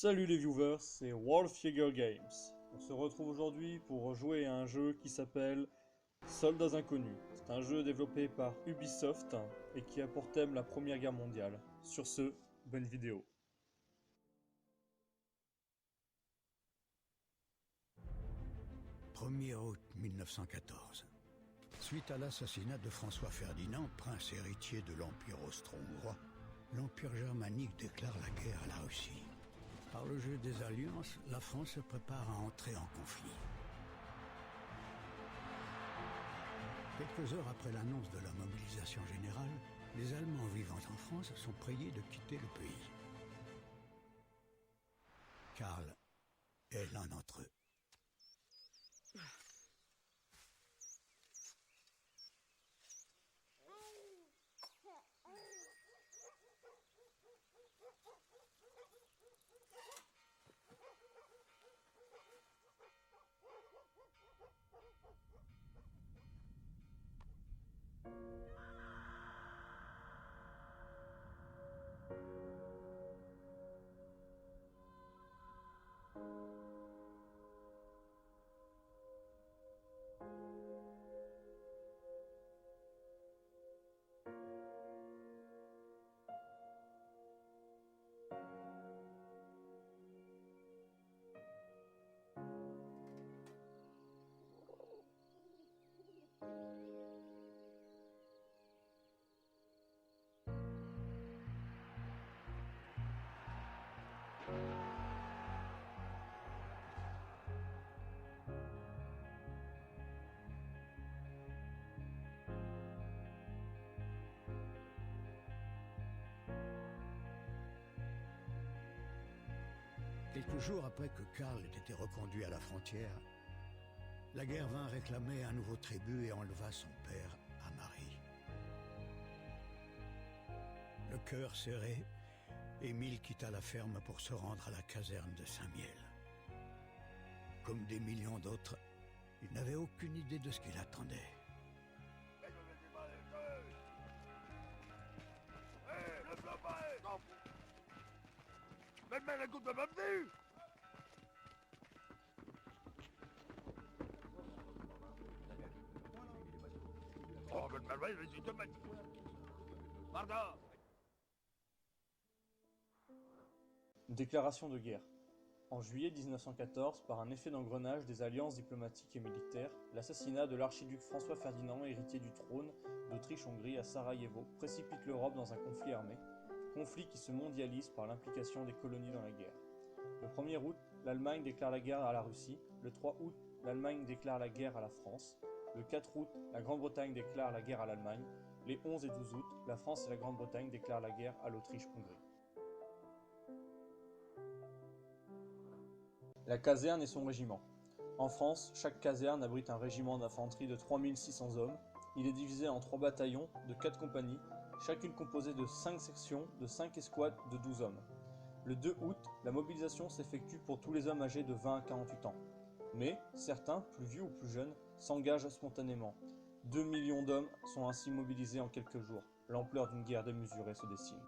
Salut les viewers, c'est Wolfjäger Games. On se retrouve aujourd'hui pour jouer à un jeu qui s'appelle Soldats Inconnus. C'est un jeu développé par Ubisoft et qui a pour thème la Première Guerre mondiale. Sur ce, bonne vidéo. « 1er août 1914. Suite à l'assassinat de François Ferdinand, prince héritier de l'Empire austro-hongrois, l'Empire germanique déclare la guerre à la Russie. Par le jeu des alliances, la France se prépare à entrer en conflit. Quelques heures après l'annonce de la mobilisation générale, les Allemands vivant en France sont priés de quitter le pays. Karl est l'un d'entre eux. Quelques jours après que Karl ait été reconduit à la frontière, la guerre vint réclamer un nouveau tribut et enleva son père à Marie. Le cœur serré, Émile quitta la ferme pour se rendre à la caserne de Saint-Miel. Comme des millions d'autres, il n'avait aucune idée de ce qui l'attendait. Déclaration de guerre. En juillet 1914, par un effet d'engrenage des alliances diplomatiques et militaires, l'assassinat de l'archiduc François Ferdinand, héritier du trône d'Autriche-Hongrie à Sarajevo, précipite l'Europe dans un conflit armé, conflit qui se mondialise par l'implication des colonies dans la guerre. Le 1er août, l'Allemagne déclare la guerre à la Russie. Le 3 août, l'Allemagne déclare la guerre à la France. Le 4 août, la Grande-Bretagne déclare la guerre à l'Allemagne. Les 11 et 12 août, la France et la Grande-Bretagne déclarent la guerre à l'Autriche-Hongrie. La caserne et son régiment. En France, chaque caserne abrite un régiment d'infanterie de 3600 hommes. Il est divisé en 3 bataillons de 4 compagnies, chacune composée de 5 sections de 5 escouades de 12 hommes. Le 2 août, la mobilisation s'effectue pour tous les hommes âgés de 20 à 48 ans. Mais certains, plus vieux ou plus jeunes, s'engagent spontanément. 2 millions d'hommes sont ainsi mobilisés en quelques jours. L'ampleur d'une guerre démesurée se dessine.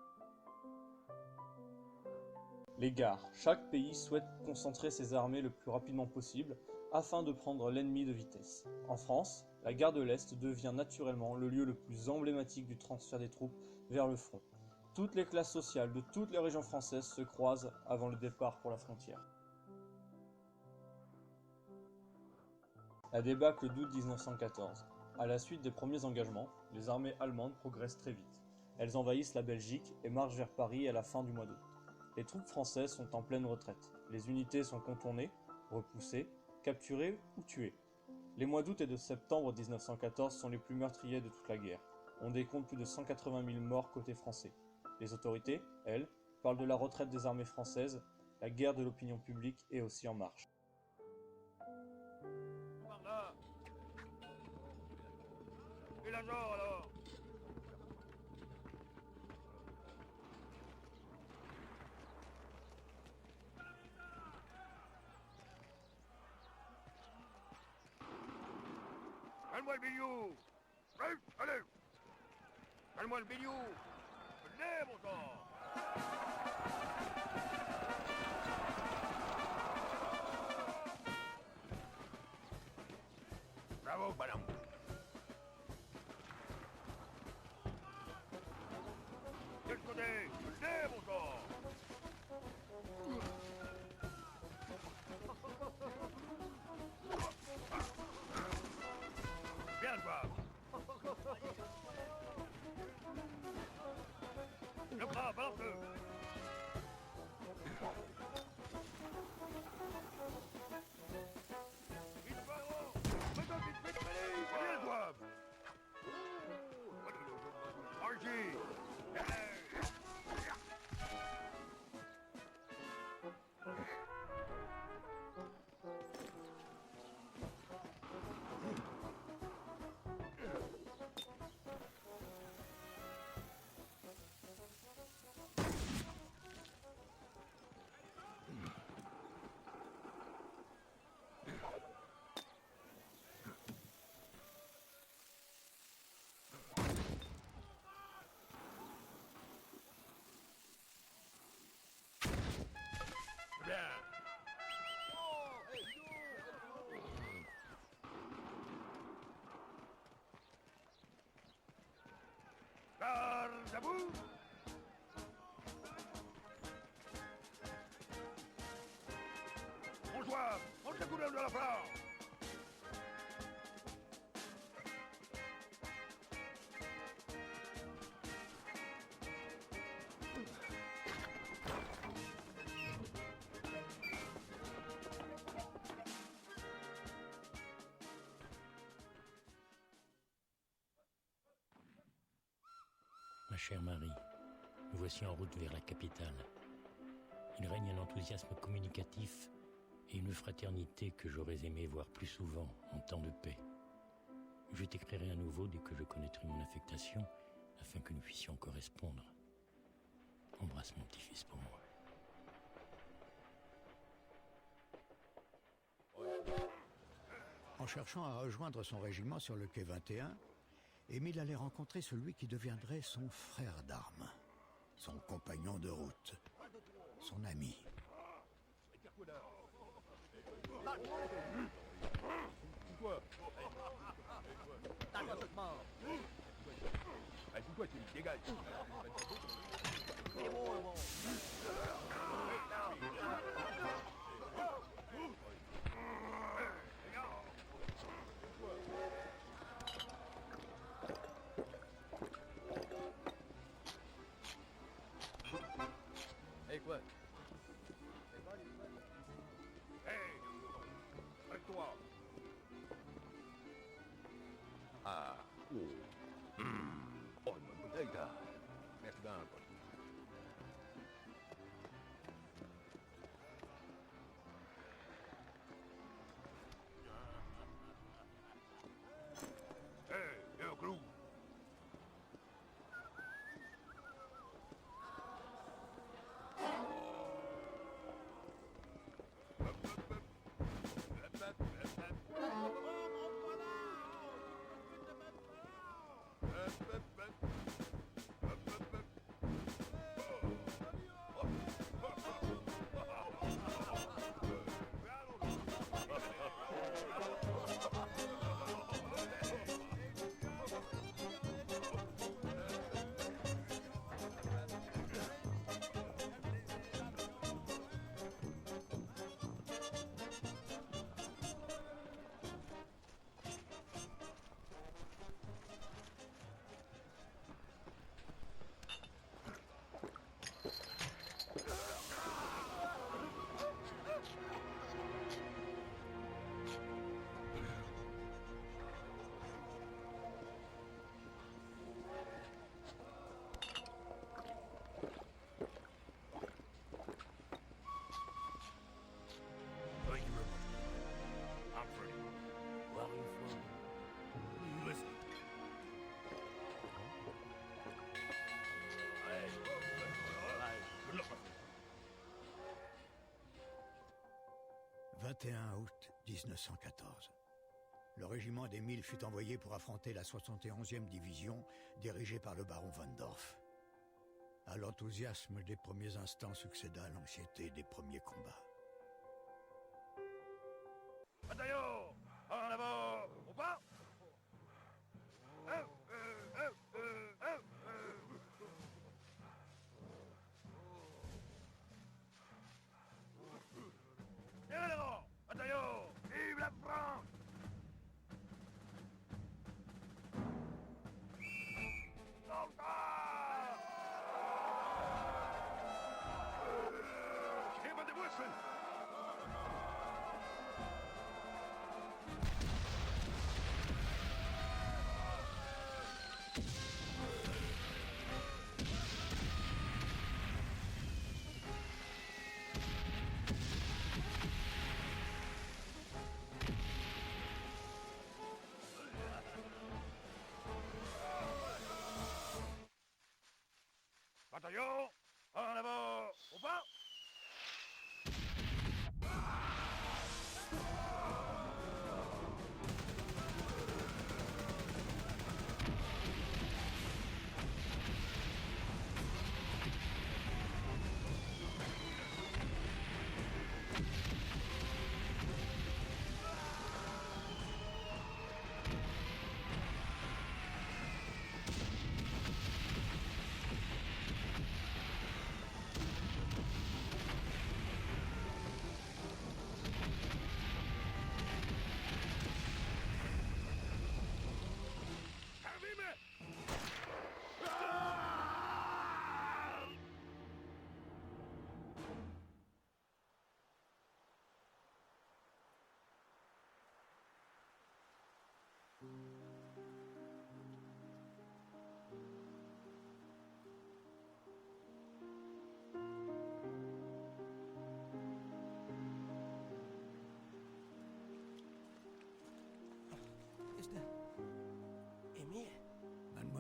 Les gares. Chaque pays souhaite concentrer ses armées le plus rapidement possible afin de prendre l'ennemi de vitesse. En France, la gare de l'Est devient naturellement le lieu le plus emblématique du transfert des troupes vers le front. Toutes les classes sociales de toutes les régions françaises se croisent avant le départ pour la frontière. La débâcle d'août 1914. À la suite des premiers engagements, les armées allemandes progressent très vite. Elles envahissent la Belgique et marchent vers Paris à la fin du mois d'août. Les troupes françaises sont en pleine retraite. Les unités sont contournées, repoussées, capturées ou tuées. Les mois d'août et de septembre 1914 sont les plus meurtriers de toute la guerre. On décompte plus de 180 000 morts côté français. Les autorités, elles, parlent de la retraite des armées françaises. La guerre de l'opinion publique est aussi en marche. Et l'agent alors? Donne-moi le billou! Allez! Donne-moi le billou! Venez, mon sang! Badam. Quel côté? Venez, mon corps. Bien jouable. Le bras, balance-le. Vite, Varro. Maintenant, vite, vite, allez. Bien jouable. Archie. Bien. Garde à vous. On joue, monte la couleur de la flamme. Ma chère Marie, nous voici en route vers la capitale. Il règne un enthousiasme communicatif et une fraternité que j'aurais aimé voir plus souvent en temps de paix. Je t'écrirai à nouveau dès que je connaîtrai mon affectation, afin que nous puissions correspondre. Embrasse mon petit-fils pour moi. En cherchant à rejoindre son régiment sur le quai 21, Émile allait rencontrer celui qui deviendrait son frère d'armes, son compagnon de route, son ami. Quoi? Quoi, tu dégages. Hey, quoi? Hey, arrête-toi. Ah, oh. Oh, une bonne bouteille, là. Merci bien, quoi. Hey, un clou. Thank you very much. I'm free. Where are you from? Listen. Hey, good luck. 21 août 1914. Le régiment d'Émile fut envoyé pour affronter la 71e division dirigée par le baron von Dorf. À l'enthousiasme des premiers instants succéda l'anxiété des premiers combats. Bataillon, en avant, au pas.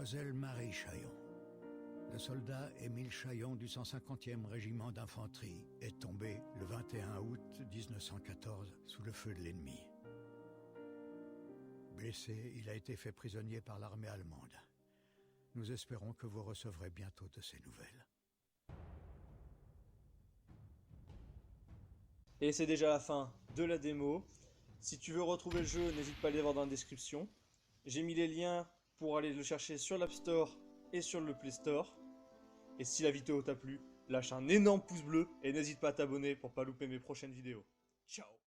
Mademoiselle Marie Chaillon. Le soldat Émile Chaillon du 150e régiment d'infanterie est tombé le 21 août 1914 sous le feu de l'ennemi. Blessé, il a été fait prisonnier par l'armée allemande. Nous espérons que vous recevrez bientôt de ses nouvelles. Et c'est déjà la fin de la démo. Si tu veux retrouver le jeu, n'hésite pas à aller voir dans la description. J'ai mis les liens pour aller le chercher sur l'App Store et sur le Play Store. Et si la vidéo t'a plu, lâche un énorme pouce bleu et n'hésite pas à t'abonner pour pas louper mes prochaines vidéos. Ciao!